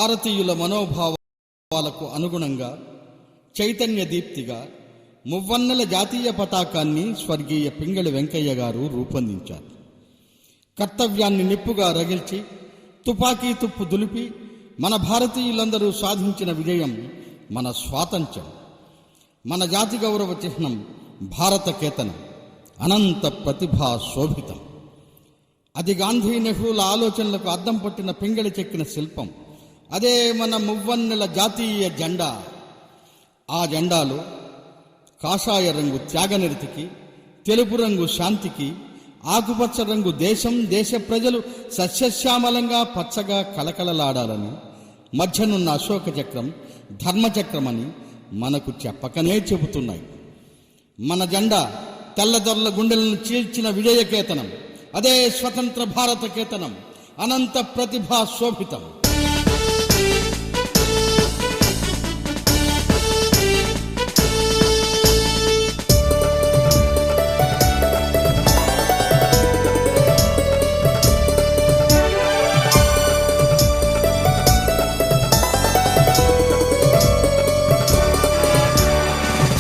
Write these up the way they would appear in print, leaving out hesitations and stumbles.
భారతీయుల మనోభావాలకు అనుగుణంగా చైతన్య దీప్తిగా మువ్వన్నెల జాతీయ పతాకాన్ని స్వర్గీయ పింగళి వెంకయ్య గారు రూపొందించారు. కర్తవ్యాన్ని నిప్పుగా రగిల్చి తుపాకీ తుప్పు దులిపి మన భారతీయులందరూ సాధించిన విజయం మన స్వాతంత్ర్యం. మన జాతి గౌరవ చిహ్నం భారత కేతనం, అనంత ప్రతిభా శోభితం. అది గాంధీ నెహ్రూల ఆలోచనలకు అద్దం పట్టిన పింగళి చెక్కిన శిల్పం. అదే మన మువ్వన్నెల జాతీయ జెండా. ఆ జెండాలో కాషాయ రంగు త్యాగనిరతికి, తెలుపు రంగు శాంతికి, ఆకుపచ్చ రంగు దేశం, దేశ ప్రజలు సస్యశ్యామలంగా పచ్చగా కలకలలాడాలని, మధ్యనున్న అశోక చక్రం ధర్మచక్రమని మనకు చెప్పకనే చెబుతున్నాయి. మన జెండా తెల్లదొరల గుండెలను చీల్చిన విజయకేతనం. అదే స్వతంత్ర భారత కేతనం, అనంత ప్రతిభా శోభితం.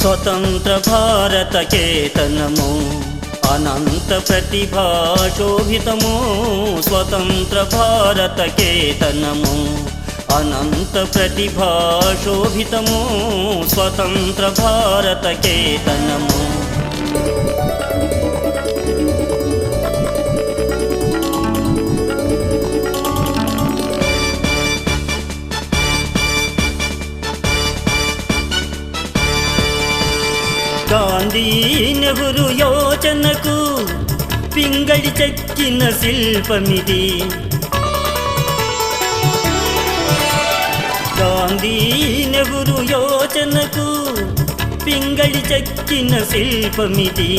స్వతంత్ర భారత కేతనము, అనంత ప్రతిభా శోభితము. స్వతంత్ర భారత కేతనము, అనంత ప్రతిభా శోభితము. స్వతంత్ర భారత కేతనము. గాంధీ నెహ్రూ యోచనకు పింగళి చెక్కిన శిల్పమిది. గాంధీ నెహ్రూ యోచనకు పింగళి చెక్కిన శిల్పమిది.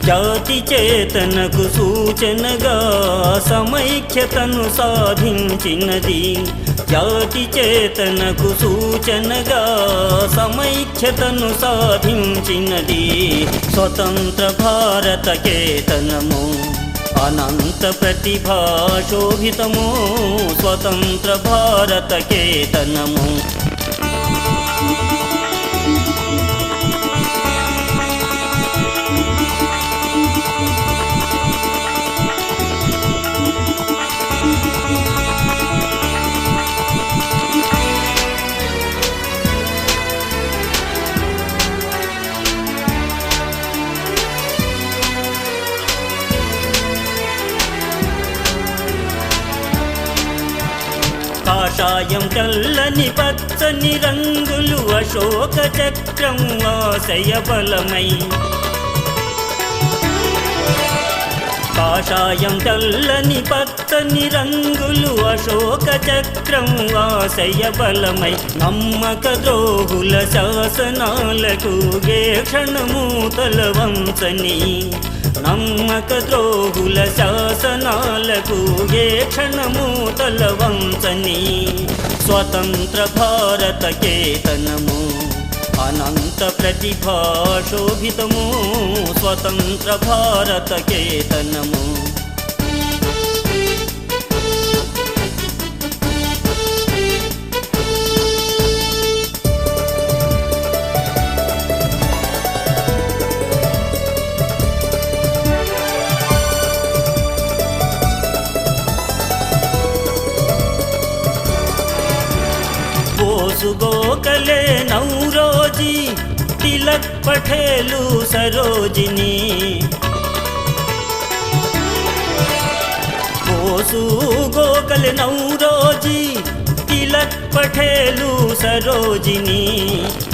జాతి చేతనకు సూచనగా సమైక్యతను సాధించినది. జాతి చేతనకు సూచనగా సమైక్యతను సాధించినది. స్వతంత్ర భారత కేతనము, అనంత ప్రతిభా శోభితము. స్వతంత్ర భారత కేతనము. కాషాయం తెల్లని పచ్చని రంగులు అశోక చక్రం ఆశయ బలమై. కాషాయం తెల్లని పచ్చని రంగులు అశోక చక్రం ఆశయ బలమై. నమ్మక ద్రోహుల శాసనాలకు ఏ క్షణము తలవంచని. నమ్మక ద్రోహుల శాసనాలకు ఏ క్షణము తలవంచని. స్వతంత్ర భారత కేతనము, అనంత ప్రతిభా శోభితము. స్వతంత్ర భారత కేతనము. గోఖలే నౌరోజీ, తిలక్ పటేలు సరోజిని. బోసు గోఖలే నౌరోజీ, తిలక్ పటేలు సరోజిని.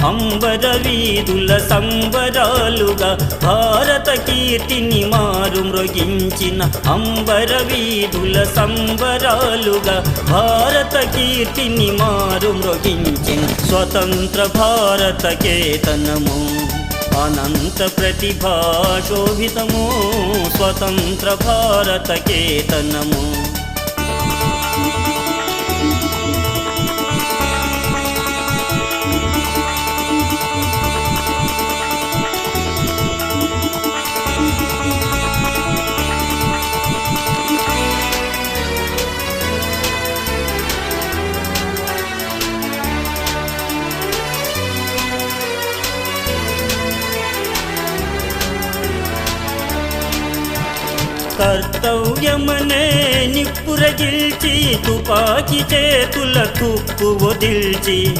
అంబర వీధుల సంబరాలుగా భారత కీర్తిని మారు మ్రోగించిన. అంబర వీధుల సంబరాలుగా భారత కీర్తిని మారు మ్రోగించిన. స్వతంత్ర భారత కేతనము, అనంత ప్రతిభా శోభితము. స్వతంత్ర భారత కేతనము. కర్తవ్యమనే నిప్పురగిల్చి తుపాకి చేతుల తుప్పు వదిల్చి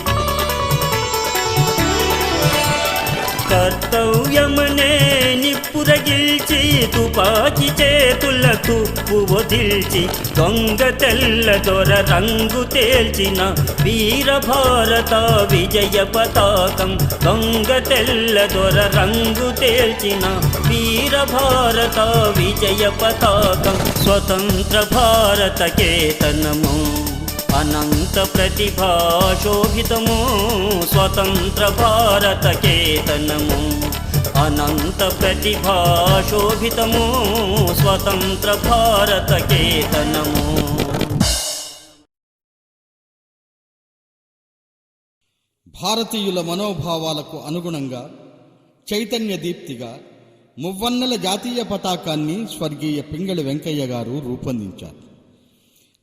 కర్తవ్యమనే నిప్పురగిల్చి తుపాకి చేతుల తుప్పు వదిల్చి దొంగ తెల్ల దొర రంగు తేల్చిన వీర భారత విజయ పతాకం దొంగ తెల్ల దొర రంగు తేల్చిన వీర భారత విజయ పతాకం స్వతంత్ర భారత కేతనము అనంత ప్రతిభా శోభితము స్వతంత్ర భారత కేతనము అనంత ప్రతిభా శోభితము స్వతంత్ర భారత కేతనము. భారతీయుల మనోభావాలకు అనుగుణంగా చైతన్య దీప్తిగా మువ్వన్నెల జాతీయ పతాకాన్ని స్వర్గీయ పింగళి వెంకయ్య గారు రూపొందించారు.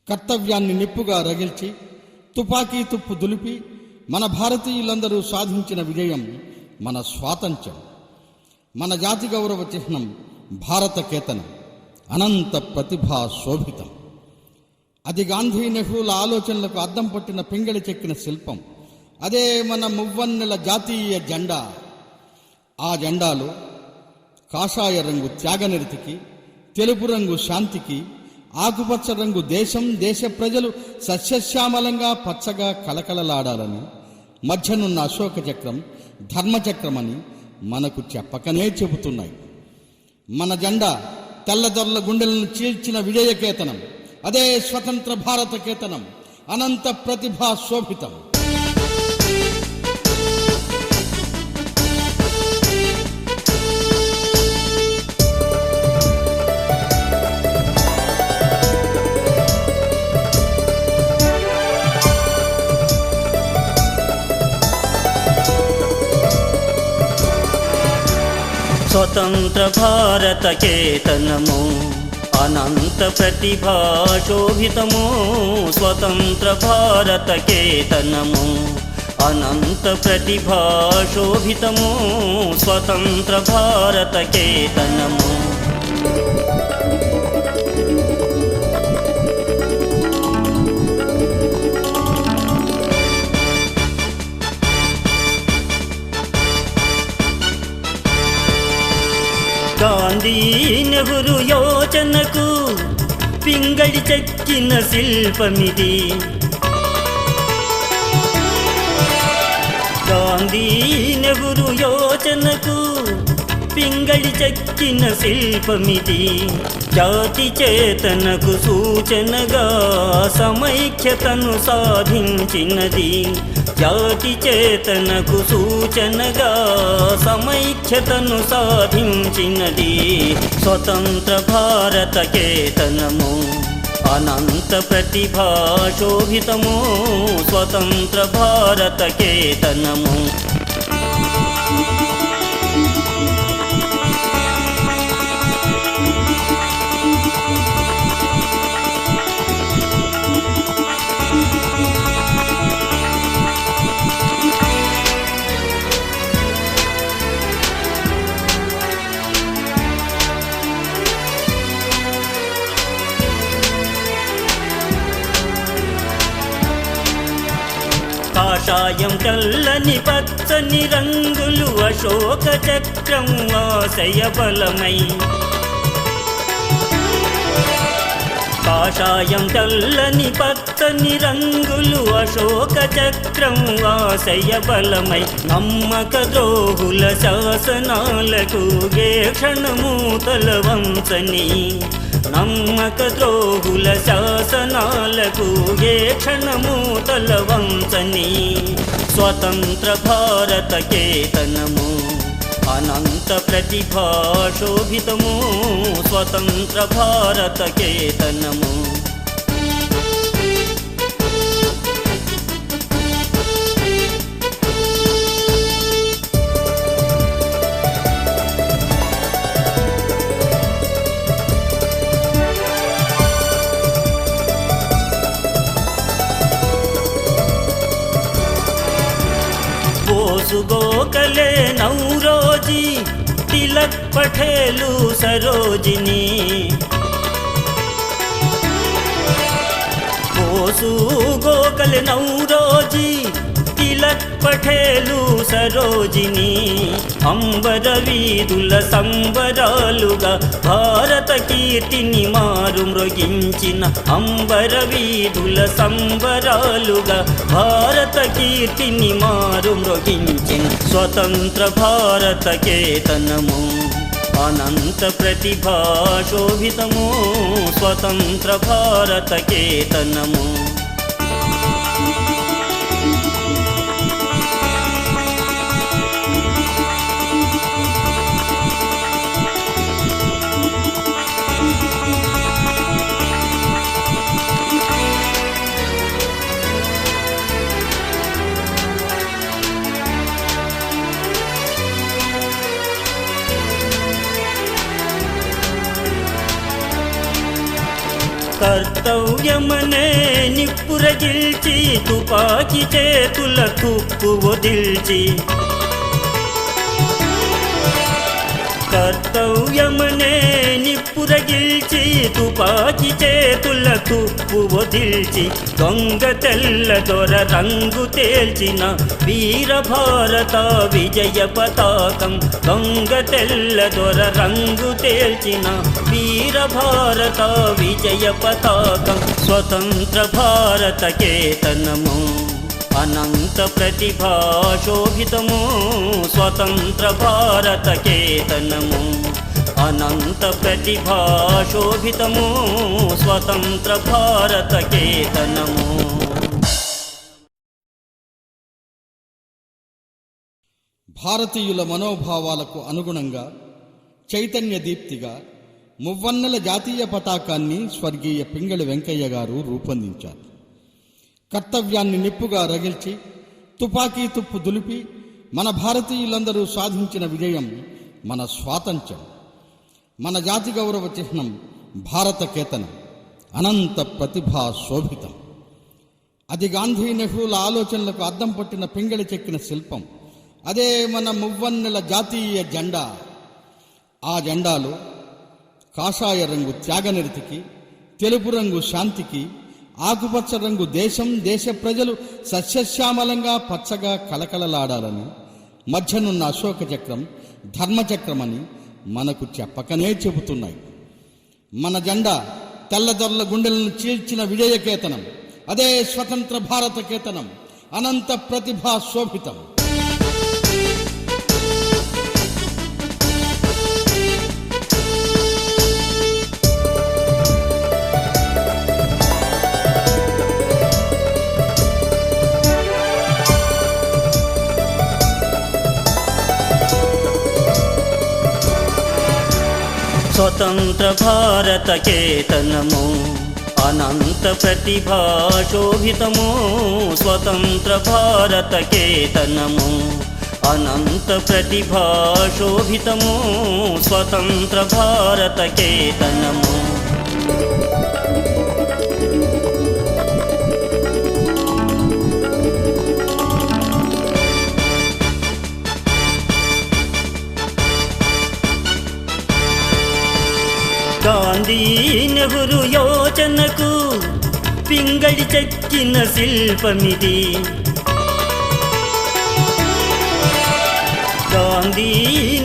కర్తవ్యాన్ని నిప్పుగా రగిల్చి తుపాకీ తుప్పు దులిపి మన భారతీయులందరూ సాధించిన విజయం మన స్వాతంత్ర్యం. మన జాతి గౌరవ చిహ్నం భారత కేతనం అనంత ప్రతిభా శోభితం. అది గాంధీ నెహ్రూల ఆలోచనలకు అద్దం పట్టిన పింగళి చెక్కిన శిల్పం. అదే మన మువ్వన్నెల జాతీయ జెండా. ఆ జెండాలో కాషాయ రంగు త్యాగనిరతికి, తెలుపు రంగు శాంతికి, ఆకుపచ్చ రంగు దేశం దేశ ప్రజలు సస్యశ్యామలంగా పచ్చగా కలకలలాడాలని, మధ్యనున్న అశోక చక్రం ధర్మచక్రమని మనకు చెప్పకనే చెబుతున్నాయి. మన జెండా తెల్లదొరల గుండెలను చీల్చిన విజయకేతనం. అదే స్వతంత్ర భారత కేతనం అనంత ప్రతిభా శోభితం. స్వతంత్ర భారత కేతనము అనంత ప్రతిభా శోభితము స్వతంత్ర భారత కేతనము అనంత ప్రతిభా శోభితము స్వతంత్ర భారత కేతనము. గాంధీ నెహ్రూ యోచనకు పింగళి చెక్కిన శిల్పమిది. గాంధీ నెహ్రూ యోచనకు పింగళి చెక్కిన శిల్పమిది. జాతి చేతనకు సూచనగా సమైక్యతను సాధించినది. జాతి చేతనకు సూచనగా సమైక్యతను సాధించినది. స్వతంత్ర భారత కేతనము అనంత ప్రతిభా శోభితము స్వతంత్ర భారత కేతనము. కాషాయం తెల్లని పచ్చని రంగులు అశోక చక్రం ఆశయ బలమై. కాషాయం తెల్లని పచ్చని రంగులు అశోక చక్రం ఆశయ బలమై. నమ్మక ద్రోహుల శాసనాలకు ఏ క్షణము తల వంచని. నమ్మక ద్రోహుల శాసనాలకు ఏ క్షణము తల వంచని. స్వతంత్ర భారత కేతనము అనంత ప్రతిభా శోభితము స్వతంత్ర భారత కేతనము. गोखले नौरोजी तिलक पटेल सरोजिनी. बोसु गोखले नौरोजी तिलक पटेलु सरोजिनी अंबर वीरुल संबरालुगा भारत कीर्तिनि मारु मृगिंचिन अंबर वीरुल संबरालुगा भारत कीर्तिनि मारु मृगिंचिन स्वतंत्र भारत केतनमु अनंत प्रतिभा शोभितमु स्वतंत्र भारत केतनमु కర్తవ్యమనే నిప్పురగిల్చి తుపాకి చేతుల తుప్పు వదిల్చి కర్తవ్యమనే నిప్పురగిల్చి తుపాకి చేతుల తుప్పు వదిల్చి దొంగ తెల్ల దొర రంగు తేల్చిన వీర భారత విజయ పతాకం దొంగ తెల్ల దొర రంగు తేల్చిన వీర భారత విజయ పతాకం స్వతంత్ర భారత కేతనము అనంత ప్రతిభా శోభితము స్వతంత్ర భారత కేతనము అనంత ప్రతిభా శోభితము స్వతంత్ర భారత కేతనము భారతీయుల మనోభావాలకు అనుగుణంగా చైతన్య దీప్తిగా మువ్వన్నెల జాతీయ పతాకాన్ని స్వర్గీయ పింగళి వెంకయ్య గారు రూపొందించారు. కర్తవ్యాన్ని నిప్పుగా రగిల్చి తుపాకీ తుప్పు దులిపి మన భారతీయులందరూ సాధించిన విజయం మన స్వాతంత్ర్యం. మన జాతి గౌరవ చిహ్నం భారత కేతనం అనంత ప్రతిభా శోభితం. అది గాంధీ నెహ్రూల ఆలోచనలకు అద్దం పట్టిన పింగళి చెక్కిన శిల్పం. అదే మన మువ్వన్నెల జాతీయ జెండా. ఆ జెండాలో కాషాయ రంగు త్యాగనిరతికి, తెలుపు రంగు శాంతికి, ఆకుపచ్చ రంగు దేశం దేశ ప్రజలు సస్యశ్యామలంగా పచ్చగా కలకలలాడాలని, మధ్యనున్న అశోక చక్రం ధర్మచక్రమని మనకు చెప్పకనే చెబుతున్నాయి. మన జెండా తెల్లదొరల గుండెలను చీల్చిన విజయకేతనం. అదే స్వతంత్ర భారత కేతనం అనంత ప్రతిభా శోభితం. స్వతంత్ర భారత కేతనము అనంత ప్రతిభా శోభితము స్వతంత్ర భారత కేతనము అనంత ప్రతిభా శోభితము స్వతంత్ర భారత కేతనము గాంధీ నెహ్రూ యోచనకు పింగళి చెక్కిన శిల్పమిది. గాంధీ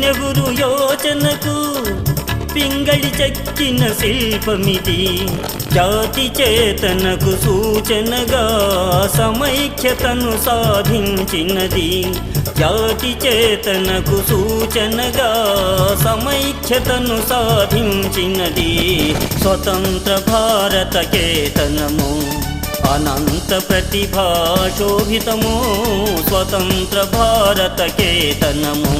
నెహ్రూ యోచనకు పింగళి చెక్కిన శిల్పమిది. జాతి చేతనకు సూచనగా సమైక్యతను సాధించినది. జాతి చేతనకు సూచనగా సమైక్యతను సాధించినది. స్వతంత్ర భారత కేతనము అనంత ప్రతిభా శోభితము స్వతంత్ర భారత కేతనము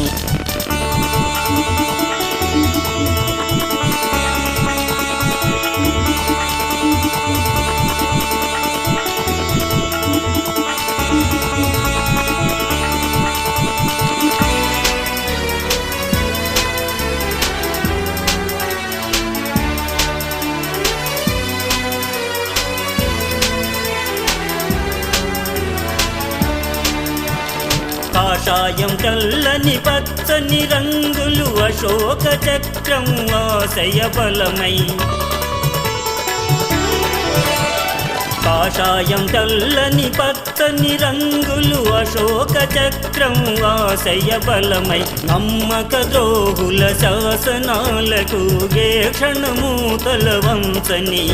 కాషాయం తెల్లని పచ్చని రంగులు అశోక చక్రం ఆశయ బలమై. కాషాయం తెల్లని పచ్చని రంగులు అశోక చక్రం ఆశయ బలమై నమ్మక ద్రోహుల శాసనాలకు ఏ క్షణము తలవంచని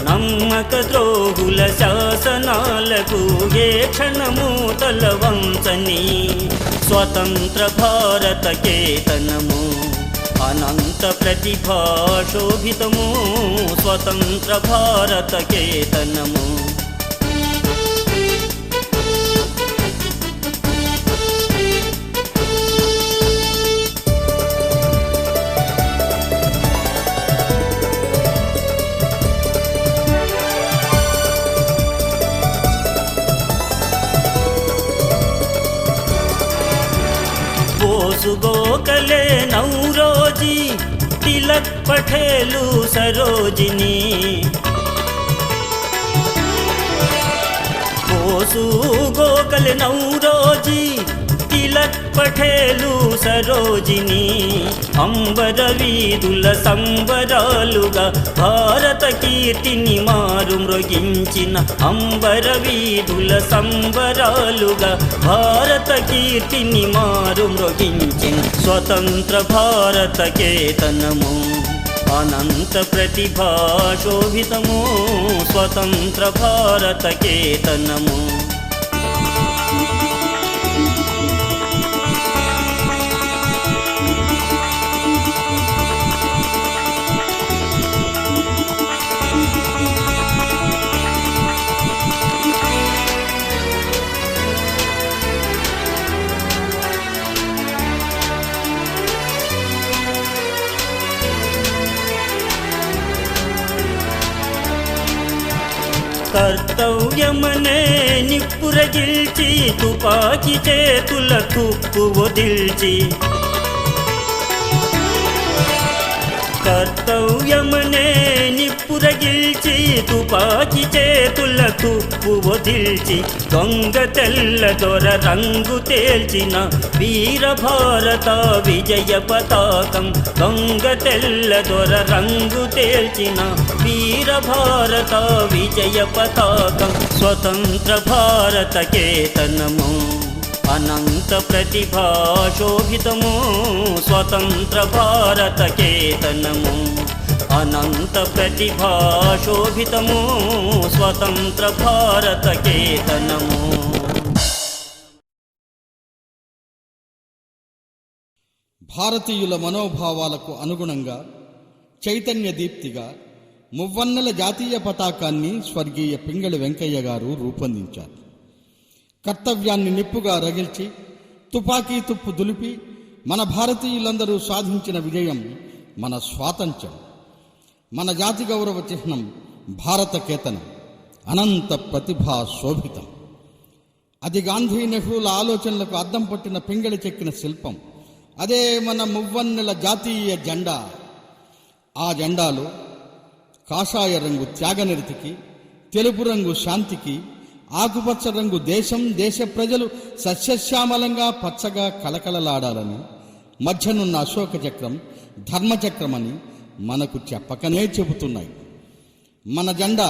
నమ్మక ద్రోహుల శాసనాలకు ఏ క్షణము తలవంచని స్వతంత్ర భారత కేతనము అనంత ప్రతిభా శోభితము స్వతంత్ర భారత కేతనము बोसु गोखले नौरोजी तिलक पटेलु सरोजिनी बोसु गोखले नौरोजी तिलक पटेलु सरोजिनी अंबर वीधुल संबरालुगा भारत कीर्तिनि मारु మ్రోగించిన అంబర వీధుల సంబరాలుగా భారత కీర్తిని మారు మ్రోగించిన స్వతంత్ర భారత కేతనము అనంత ప్రతిభా శోభితము స్వతంత్ర భారత కేతనము కర్తవ్యమనే నిప్పురగిల్చి తుపాకి చేతుల తుప్పు వదిల్చి కర్తవ్యమనే నిప్పురగిల్చి తుపాకి చేతుల తుప్పు వదిల్చి దొంగ తెల్ల దొర రంగు తేల్చిన వీర భారత విజయ పతాకం దొంగ తెల్ల దొర రంగు తేల్చిన వీర భారత విజయ పతాకం స్వతంత్ర భారత కేతనము అనంత ప్రతిభా శోభితము స్వతంత్ర భారత కేతనము అనంత ప్రతిభా శోభితము స్వతంత్ర భారత కేతనము భారతీయుల మనోభావాలకు అనుగుణంగా చైతన్య దీప్తిగా మువ్వన్నెల జాతీయ పతాకాన్ని స్వర్గీయ పింగళి వెంకయ్య గారు రూపొందించారు. కర్తవ్యాన్ని నిప్పుగా రగిల్చి తుపాకీ తుప్పు దులిపి మన భారతీయులందరూ సాధించిన విజయం మన స్వాతంత్ర్యం. మన జాతి గౌరవ చిహ్నం భారత కేతనం అనంత ప్రతిభా శోభితం. అది గాంధీ నెహ్రూల ఆలోచనలకు అద్దం పట్టిన పింగళి చెక్కిన శిల్పం. అదే మన మువ్వన్నెల జాతీయ జెండా. ఆ జెండాలో కాషాయ రంగు త్యాగనిరతికి, తెలుపు రంగు శాంతికి, ఆకుపచ్చ రంగు దేశం దేశ ప్రజలు సస్యశ్యామలంగా పచ్చగా కలకలలాడాలని, మధ్యనున్న అశోక చక్రం ధర్మచక్రమని మనకు చెప్పకనే చెబుతున్నాయి. మన జెండా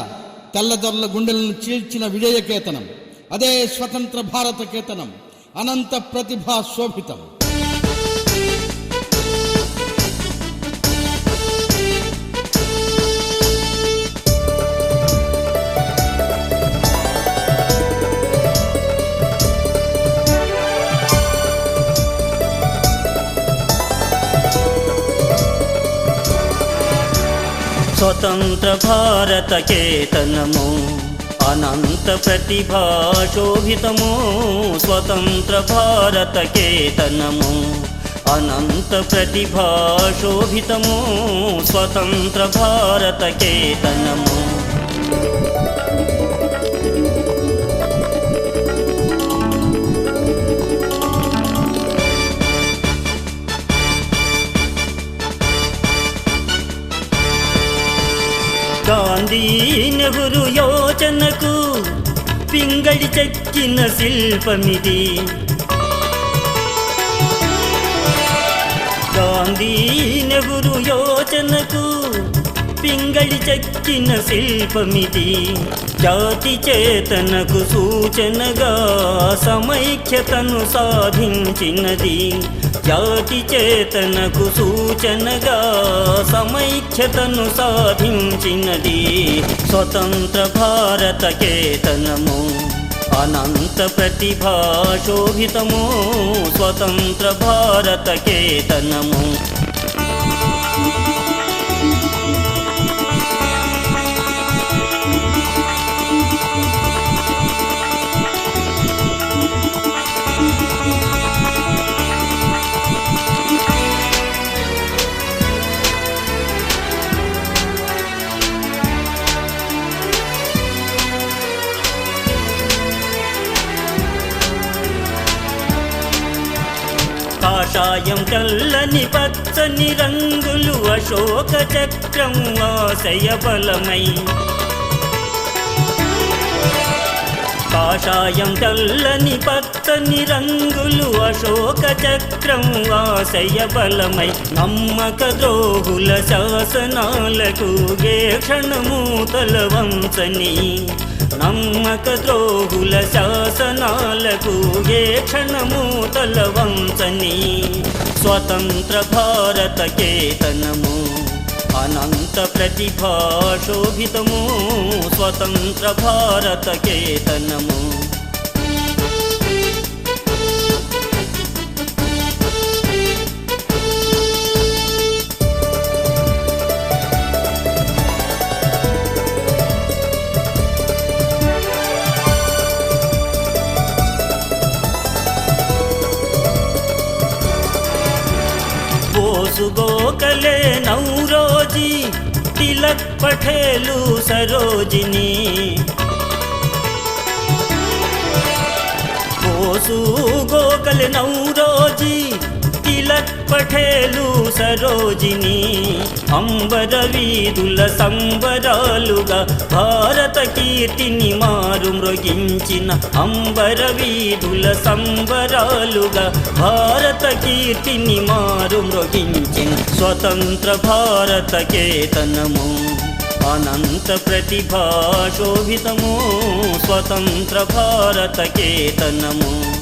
తెల్లదొరల గుండెలను చీల్చిన విజయకేతనం. అదే స్వతంత్ర భారత కేతనం అనంత ప్రతిభా శోభితం. స్వతంత్ర భారత కేతనము అనంత ప్రతిభా శోభితము స్వతంత్ర భారత కేతనము అనంత ప్రతిభా శోభితము స్వతంత్ర భారత కేతనము గాంధీ నెహ్రూ యోచనకు పింగళి చెక్కిన శిల్పమిది. గాంధీ నెహ్రూ యోచనకు పింగళి చెక్కిన శిల్పమిది. జాతి చేతనకు సూచనగా సమైక్యతను సాధించినది. జాతి చేతనకు సూచనగా సమైక్యతను సాధించినది. స్వతంత్ర భారత కేతనము అనంత ప్రతిభా శోభితము. స్వతంత్ర భారత కేతనము కాషాయం తెల్లని పచ్చని రంగులు అశోక చక్రం ఆశయ బలమై. కాషాయం తెల్లని పచ్చని రంగులు అశోక చక్రం ఆశయ బలమై. నమ్మక ద్రోహుల శాసనాలకు ఏ క్షణము తలవంచని. నమ్మక ద్రోహుల శాసనాలకు ఏ క్షణము తలవంచని. స్వతంత్ర భారత కేతనము అనంత ప్రతిభా శోభితము. స్వతంత్ర భారత కేతనము గోఖలే నౌరోజీ తిలక్ పటేలు సరోజిని. బోసు గోఖలే నౌరోజీ తిలక్ పటేలు సరోజిని. అంబర వీధుల సంబరాలుగా భారత కీర్తిని మారు మ్రొగించిన. అంబర వీధుల సంబరాలుగా భారత కీర్తిని మారు మ్రొగించిన. స్వతంత్ర భారత కేతనము అనంత ప్రతిభా శోభితము. స్వతంత్ర భారత కేతనము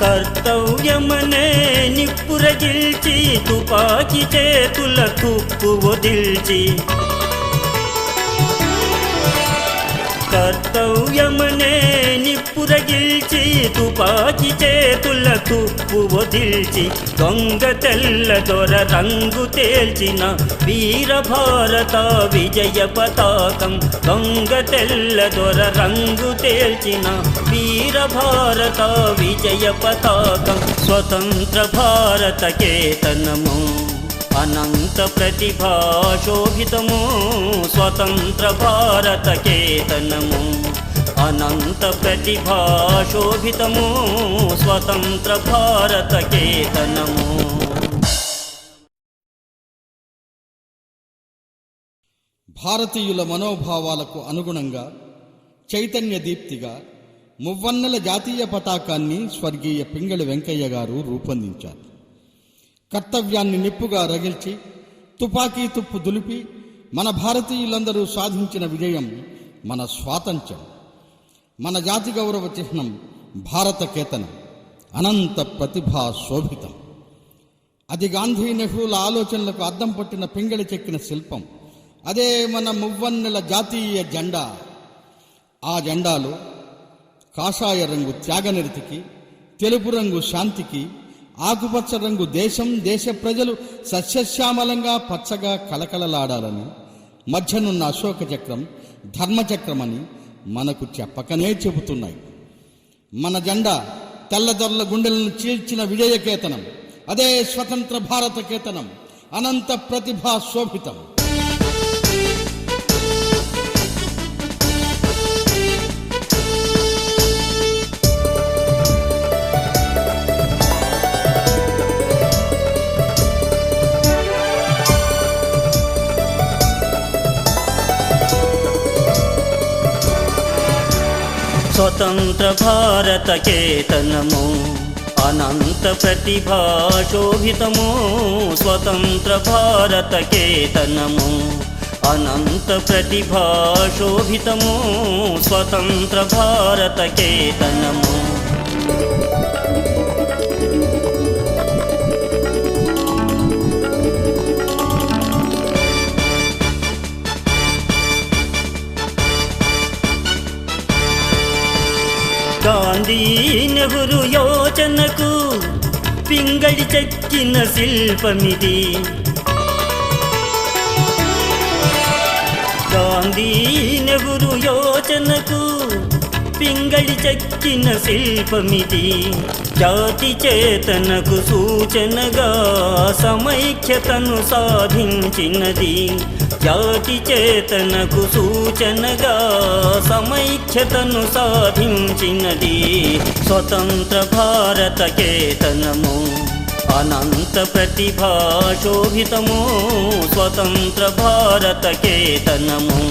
కర్తవ్యమనే నిప్పురగిల్చి తుపాకి చేతుల తుప్పు వదిల్చి. కర్తవ్యమనే నిప్పురగిల్చి తుపాకి చేతుల తుప్పు వదిల్చి. దొంగ తెల్ల దొర రంగు తేల్చిన వీర భారత విజయ పతాకం. దొంగ తెల్ల దొర రంగు తేల్చిన వీర భారత విజయ పతాకం. స్వతంత్ర భారత కేతనము అనంత ప్రతిభా శోభితము. స్వతంత్ర భారత కేతనము అనంత ప్రతిభా శోభితము. స్వతంత్ర భారత కేతనము భారతీయుల మనోభావాలకు అనుగుణంగా చైతన్య దీప్తిగా మువ్వన్నెల జాతీయ పతాకాన్ని స్వర్గీయ పింగళి వెంకయ్య గారు రూపొందించారు. కర్తవ్యాన్ని నిప్పుగా రగిల్చి తుపాకీ తుప్పు దులిపి మన భారతీయులందరూ సాధించిన విజయం మన స్వాతంత్ర్యం. మన జాతి గౌరవ చిహ్నం భారత కేతనం అనంత ప్రతిభా శోభితం. అది గాంధీ నెహ్రూల ఆలోచనలకు అద్దం పట్టిన పింగళి చెక్కిన శిల్పం. అదే మన మువ్వన్నెల జాతీయ జెండా. ఆ జెండాలో కాషాయ రంగు త్యాగనిరతికి, తెలుపు రంగు శాంతికి, ఆకుపచ్చ రంగు దేశం, దేశ ప్రజలు సస్యశ్యామలంగా పచ్చగా కలకలలాడాలని, మధ్యనున్న అశోక చక్రం ధర్మచక్రమని మనకు చెప్పకనే చెబుతున్నాయి. మన జెండా తెల్లదొరల గుండెలను చీల్చిన విజయకేతనం. అదే స్వతంత్ర భారత కేతనం అనంత ప్రతిభా శోభితం. స్వతంత్ర భారత కేతనము అనంత ప్రతిభా శోభితము స్వతంత్ర భారత కేతనము అనంత ప్రతిభా శోభితము స్వతంత్ర భారత కేతనము గాంధీ నెహ్రూ యోచనకు పింగళి చెక్కిన శిల్పమిది గాంధీ నెహ్రూ యోచనకు పింగళి చెక్కిన శిల్పమిది జాతి చేతనకు సూచనగా సమైక్యతను సాధించినది జాతి చేతనకు సూచనగా సమైక్యతను సాధించినది స్వతంత్ర భారత కేతనము అనంత ప్రతిభా శోభితము స్వతంత్ర భారత కేతనము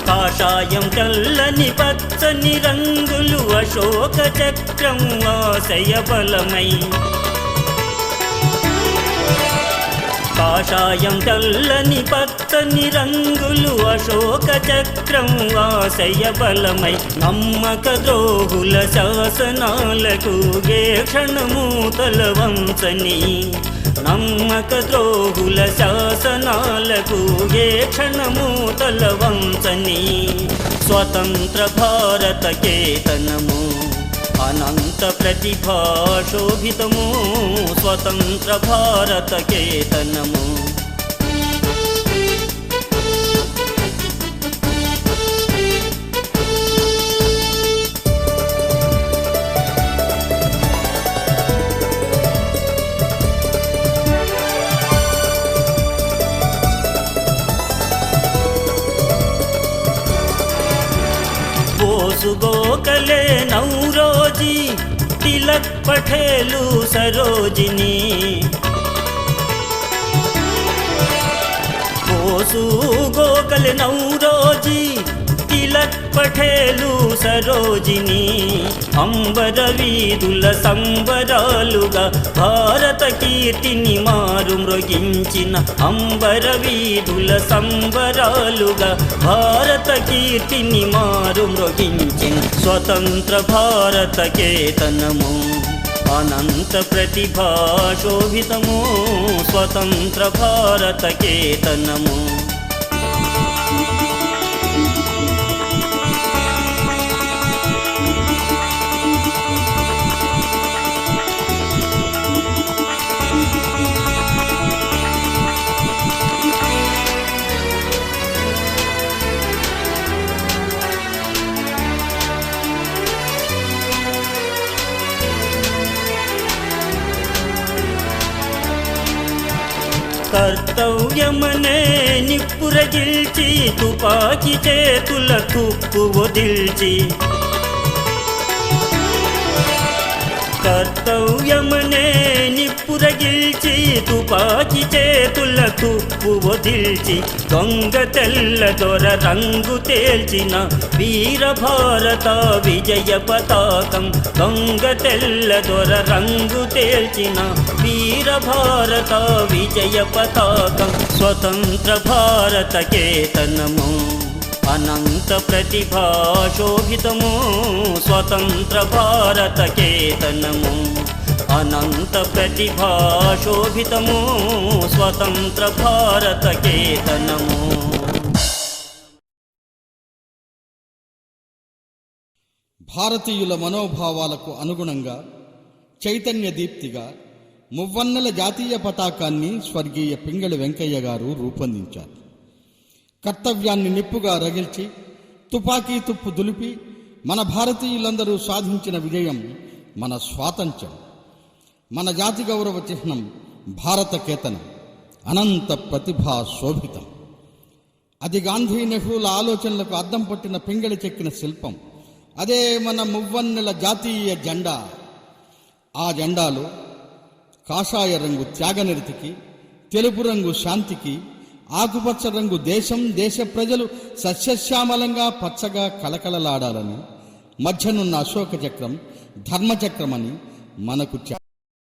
కాషాయం తెల్లని పచ్చని రంగులు అశోక చక్రం ఆశయ బలమై కాషాయం తెల్లని పచ్చని రంగులు అశోక చక్రం ఆశయ బలమై నమ్మక ద్రోహుల శాసనాలకు ఏ క్షణము తలవంచని నమ్మక ద్రోహుల శాసనాలకు ఏ క్షణము తలవంచని స్వతంత్ర భారత కేతనము అనంత ప్రతిభా శోభితము స్వతంత్ర భారత కేతనము గోఖలే నౌరోజీ తిలక్ పటేలు సరోజిని బోసు గోఖలే నౌరోజీ తిలక్ పటేలు సరోజిని అంబర వీధుల సంబరాలుగా భారత కీర్తిని మారు మ్రొగించిన అంబర వీధుల సంబరాలుగా భారత కీర్తిని మారు మ్రొగించిన స్వతంత్ర భారత కేతనము అనంత ప్రతిభా శోభితము స్వతంత్ర భారత కేతనము కర్తవ్యమనే నిప్పురగిల్చి తుపాకి చేతుల తుప్పు వదిల్చి కర్తవ్యమనే నిప్పురగిల్చి తుపాకి చేతుల తుప్పు వదిల్చి దొంగ తెల్ల దొర రంగు తేల్చిన వీర భారత విజయ పతాకం దొంగ తెల్ల దొర రంగు తేల్చిన వీర భారత విజయ పతాకం స్వతంత్ర భారత కేతనము అనంత ప్రతిభా శోభితము స్వతంత్ర భారత కేతనము అనంత ప్రతిభా శోభితము స్వతంత్ర భారత కేతనము భారతీయుల మనోభావాలకు అనుగుణంగా చైతన్య దీప్తిగా మువ్వన్నెల జాతీయ పతాకాన్ని స్వర్గీయ పింగళి వెంకయ్య గారు రూపొందించారు. కర్తవ్యాన్ని నిప్పుగా రగిల్చి తుపాకీ తుప్పు దులిపి మన భారతీయులందరూ సాధించిన విజయం మన స్వాతంత్ర్యం. మన జాతి గౌరవ చిహ్నం భారత కేతనం, అనంత ప్రతిభా శోభితం. అది గాంధీ నెహ్రూల ఆలోచనలకు అద్దం పట్టిన పింగళి చెక్కిన శిల్పం. అదే మన మువ్వన్నెల జాతీయ జెండా. ఆ జెండాలో కాషాయ రంగు త్యాగనిరతికి, తెలుపు రంగు శాంతికి, ఆకుపచ్చ రంగు దేశం, దేశ ప్రజలు సస్యశ్యామలంగా పచ్చగా కలకలలాడాలని, మధ్యనున్న అశోక చక్రం ధర్మచక్రమని మనకు